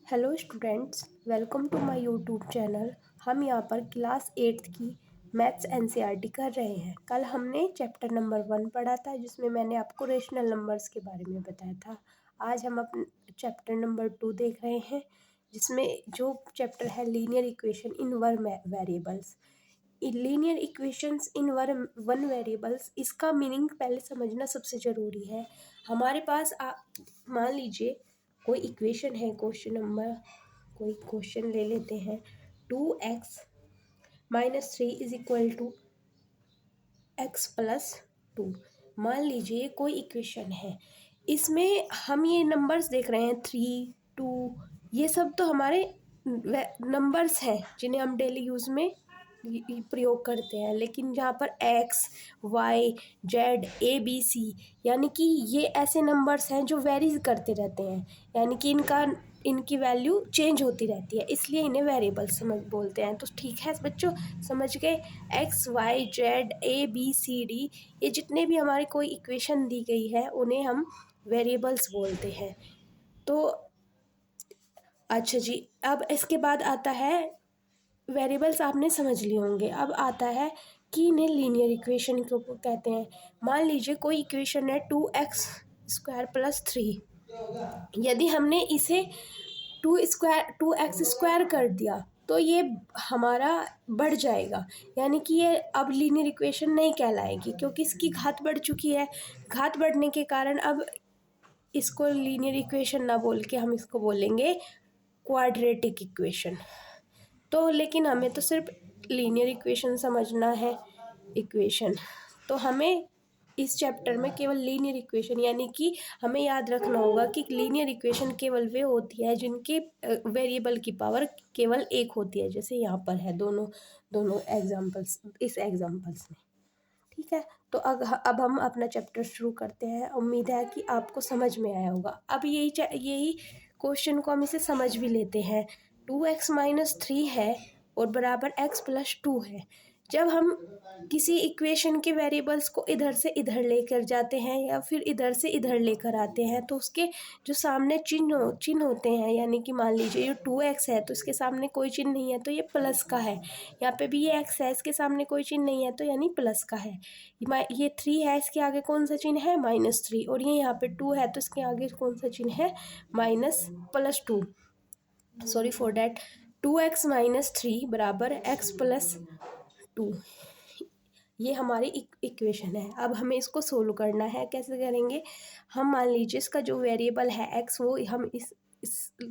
Hello students, welcome to my YouTube channel. हम यहाँ पर क्लास 8th की मैथ्स एनसीईआरटी कर रहे हैं। कल हमने चैप्टर नंबर 1 पढ़ा था जिसमें मैंने आपको रेशनल नंबर्स के बारे में बताया था। आज हम अपने चैप्टर नंबर 2 देख रहे हैं जिसमें जो चैप्टर है linear equation in one variables. Linear equations in one variables, इसका मीनिंग पहले समझना सबसे ज़रूरी है। हमारे पास मान लीजिए कोई इक्वेशन है, कोई क्वेश्चन ले लेते हैं 2x - 3 is equal to x plus 2। मान लीजिए कोई इक्वेशन है, इसमें हम ये नंबर्स देख रहे हैं 3, 2, ये सब तो हमारे नंबर्स हैं जिन्हें हम डेली यूज़ में प्रयोग करते हैं। लेकिन जहाँ पर x, y, z, a, b, c यानी कि ये ऐसे नंबर्स हैं जो वेरीज करते रहते हैं, यानी कि इनकी वैल्यू चेंज होती रहती है, इसलिए इन्हें वेरिएबल्स बोलते हैं। तो ठीक है बच्चों, समझ गए। x, y, z, a, b, c, d ये जितने भी हमारी कोई इक्वेशन दी गई है उन्हें हम वेरिएबल्स बोलते हैं। तो अच्छा जी, अब इसके बाद आता है वेरिएबल्स, आपने समझ लिए होंगे। अब आता है कि इन्हें लीनियर इक्वेशन को कहते हैं। मान लीजिए कोई इक्वेशन है 2x² + 3। यदि हमने इसे 2x² कर दिया तो ये हमारा बढ़ जाएगा, यानी कि ये अब लीनियर इक्वेशन नहीं कहलाएगी क्योंकि इसकी घात बढ़ चुकी है। घात बढ़ने के कारण अब इसको लीनियर इक्वेशन ना बोल के हम इसको बोलेंगे क्वाड्रेटिक इक्वेशन। तो लेकिन हमें तो सिर्फ लीनियर इक्वेशन समझना है इक्वेशन, तो हमें इस चैप्टर में केवल लीनियर इक्वेशन, यानी कि हमें याद रखना होगा कि लीनियर इक्वेशन केवल वे होती है जिनके वेरिएबल की पावर केवल एक होती है, जैसे यहाँ पर है दोनों एग्जांपल्स, इस एग्जांपल्स में। ठीक है, तो अब हम अपना चैप्टर शुरू करते हैं। उम्मीद है कि आपको समझ में आया होगा। अब यही क्वेश्चन को हम इसे समझ भी लेते हैं। 2x - 3 है और बराबर x + 2 है। जब हम किसी इक्वेशन के वेरिएबल्स को इधर से इधर लेकर जाते हैं या फिर इधर से इधर लेकर आते हैं तो उसके जो सामने चिन्ह होते हैं, यानी कि मान लीजिए ये 2x है तो इसके सामने कोई चिन्ह नहीं है तो ये प्लस का है। यहाँ पे भी ये x है, इसके सामने कोई चिन्ह नहीं है तो यानी प्लस का है। ये 3 है, इसके आगे कौन सा चिन्ह है? -3। और ये यहाँ पे 2 है तो इसके आगे कौन सा चिन्ह है? +2। Sorry for that. 2x - 3 बराबर x + 2, ये हमारी इक्वेशन है। अब हमें इसको सोल्व करना है। कैसे करेंगे? हम मान लीजिए इसका जो वेरिएबल है x, वो हम इस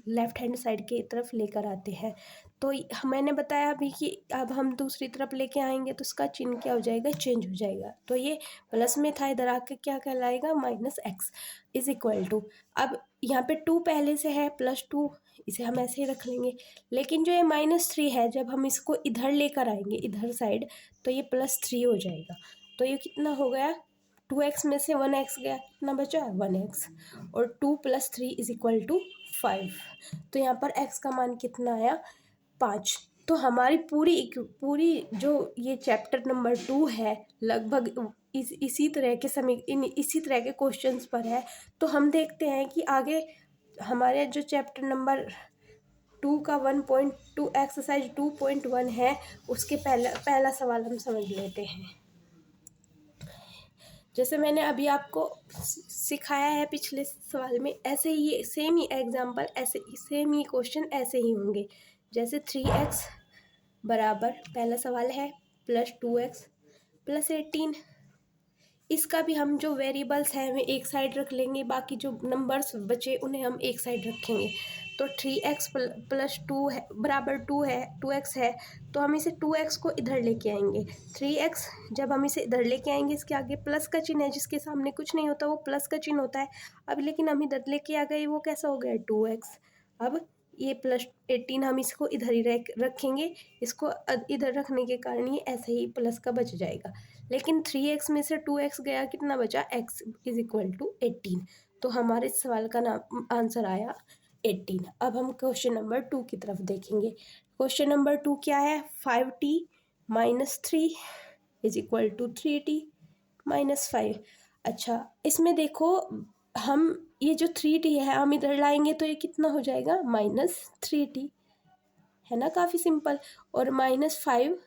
लेफ्ट हैंड साइड की तरफ लेकर आते हैं। तो मैंने बताया अभी कि अब हम दूसरी तरफ लेके आएंगे तो इसका चिन्ह क्या हो जाएगा? चेंज हो जाएगा। तो ये प्लस में था, इधर आके क्या कहलाएगा? -x इज इक्वल टू, अब यहाँ पे 2 पहले से है +2, इसे हम ऐसे ही रख लेंगे। लेकिन जो ये -3 है, जब हम इसको इधर लेकर आएंगे इधर साइड तो ये +3 हो जाएगा। तो ये कितना हो गया? 2x में से 1x गया, कितना बचा? 1x। और 2 + 3 इज इक्वल टू 5। तो यहाँ पर x का मान कितना आया? 5। तो हमारी पूरी जो ये चैप्टर नंबर 2 है लगभग इसी तरह के क्वेश्चंस पर है। तो हम देखते हैं कि आगे हमारे जो चैप्टर नंबर 2 का 1.2 एक्सरसाइज 2.1 है, उसके पहला सवाल हम समझ लेते हैं। जैसे मैंने अभी आपको सिखाया है पिछले सवाल में, ऐसे ही सेम ही एग्जाम्पल, ऐसे सेम ही क्वेश्चन ऐसे ही होंगे। जैसे 3x बराबर, पहला सवाल है +2x + 18। इसका भी हम जो वेरिएबल्स हैं वे एक साइड रख लेंगे, बाकी जो नंबर्स बचे उन्हें हम एक साइड रखेंगे। तो 3x + 2 है बराबर 2x है, तो हम इसे 2x को इधर लेके आएंगे। 3x जब हम इसे इधर लेके आएंगे, इसके आगे प्लस का चिन्ह है, जिसके सामने कुछ नहीं होता वो प्लस का चिन्ह होता है। अब लेकिन हम इधर लेके आ गए, वो कैसा हो गया? 2x। अब ये +18 हम इसको इधर ही रखेंगे, इसको इधर रखने के कारण ये ऐसे ही प्लस का बच जाएगा। लेकिन 3x में से 2x गया, कितना बचा? x is equal to 18। तो हमारे इस सवाल का आंसर आया 18। अब हम क्वेश्चन नंबर 2 की तरफ देखेंगे। क्वेश्चन नंबर 2 क्या है? 5t - 3 is equal to 3t - 5। अच्छा, इसमें देखो, हम ये जो 3t है हम इधर लाएंगे तो ये कितना हो जाएगा, -3t, है ना, काफ़ी सिंपल। और -5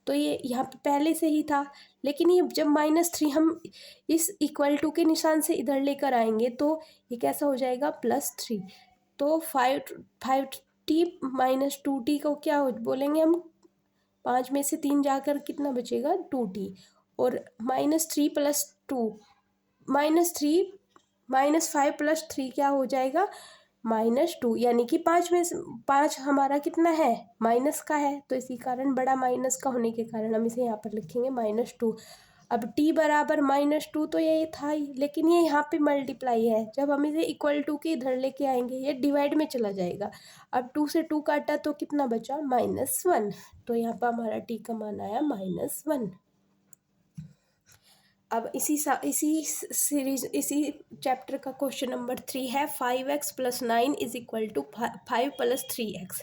तो ये यहाँ पे पहले से ही था, लेकिन ये जब -3 हम इस इक्वल टू के निशान से इधर लेकर आएंगे तो ये कैसा हो जाएगा, +3। तो 5t - 2t को क्या बोलेंगे हम, 5 में से 3 जाकर कितना बचेगा, 2t। और -3 + 2 -3 -5 + 3 क्या हो जाएगा, -2, यानी कि 5 में से 5 हमारा कितना है, माइनस का है, तो इसी कारण बड़ा माइनस का होने के कारण हम इसे यहाँ पर लिखेंगे -2। अब t बराबर -2 तो ये था ही, लेकिन ये यहाँ पे मल्टीप्लाई है, जब हम इसे इक्वल टू के इधर लेके आएंगे ये डिवाइड में चला जाएगा। अब 2 से 2 काटा तो कितना बचा, -1, तो यहाँ पर हमारा t का मान आया -1। अब इसी सीरीज इसी चैप्टर का क्वेश्चन नंबर 3 है, 5x + 9 = 5 + 3x।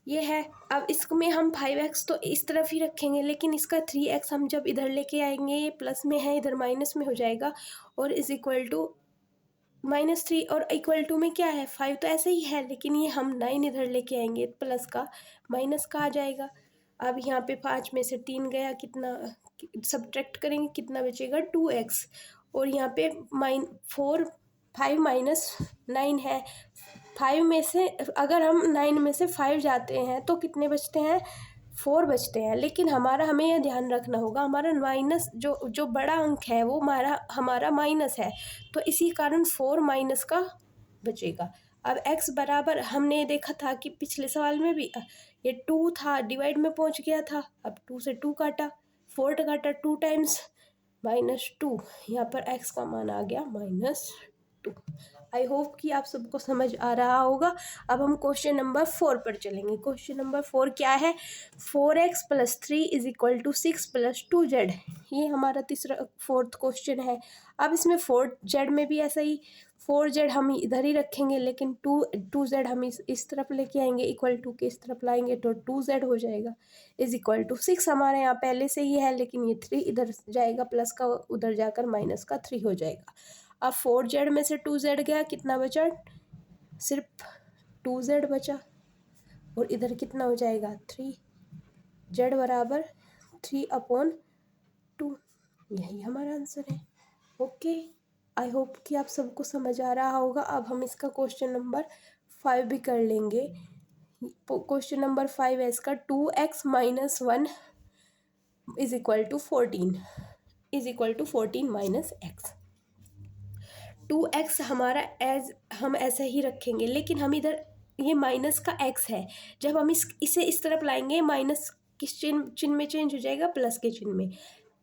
ये है। अब इसमें हम 5x तो इस तरफ ही रखेंगे, लेकिन इसका 3x हम जब इधर लेके आएंगे, ये प्लस में है इधर माइनस में हो जाएगा, और = -3, और इक्वल टू में क्या है, 5 तो ऐसे ही है, लेकिन ये हम 9 इधर लेके आएंगे, प्लस का माइनस का आ जाएगा। अब यहाँ पे 5 में से 3 गया, कितना सब्ट्रैक्ट करेंगे, कितना बचेगा, 2x। और यहाँ पे 5 - 9 है, 5 में से अगर हम 9 में से 5 जाते हैं तो कितने बचते हैं, 4 बचते हैं। लेकिन हमें यह ध्यान रखना होगा, हमारा माइनस जो बड़ा अंक है वो हमारा माइनस है, तो इसी कारण 4 माइनस का बचेगा। अब x बराबर, हमने देखा था कि पिछले सवाल में भी ये 2 था, डिवाइड में पहुंच गया था। अब 2 से 2 काटा, 4 काटा, 2 टाइम्स -2, यहाँ पर x का मान आ गया -2। आई होप कि आप सबको समझ आ रहा होगा। अब हम क्वेश्चन नंबर 4 पर चलेंगे। क्वेश्चन नंबर 4 क्या है, 4x + 3 = 6 + 2z। ये हमारा फोर्थ क्वेश्चन है। अब इसमें 4z में भी ऐसा ही, 4z हम इधर ही रखेंगे, लेकिन 2z हम इस तरफ लेके आएंगे, इक्वल टू के इस तरफ लाएंगे तो 2z हो जाएगा, = 6 हमारे यहाँ पहले से ही है, लेकिन ये 3 इधर जाएगा, प्लस का उधर जाकर -3 हो जाएगा। अब 4z में से 2z गया, कितना बचा, सिर्फ 2z बचा, और इधर कितना हो जाएगा, 3z बराबर 3/2। यही हमारा आंसर है। ओके, आई होप कि आप सबको समझ आ रहा होगा। अब हम इसका क्वेश्चन नंबर 5 भी कर लेंगे। क्वेश्चन नंबर 5 है इसका, 2x - 1 = 14 - x। 2x हमारा हम ऐसे ही रखेंगे, लेकिन हम इधर ये माइनस का x है, जब हम इसे इस तरफ लाएंगे, माइनस किस चिन्ह में चेंज हो जाएगा, प्लस के चिन्ह में।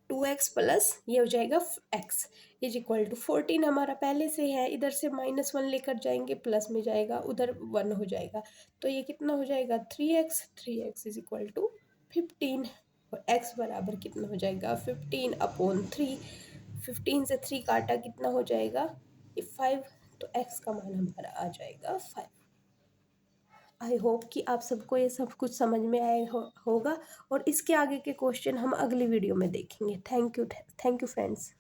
2x प्लस ये हो जाएगा x = 14 हमारा पहले से है, इधर से -1 लेकर जाएंगे, प्लस में जाएगा, उधर 1 हो जाएगा, तो ये कितना हो जाएगा, 3x = 15, और x बराबर कितना हो जाएगा, 15/3। 15 से 3 काटा, कितना हो जाएगा, 5, तो x का मान हमारा आ जाएगा 5। आई होप कि आप सबको ये सब कुछ समझ में आया होगा, और इसके आगे के क्वेश्चन हम अगली वीडियो में देखेंगे। Thank you friends.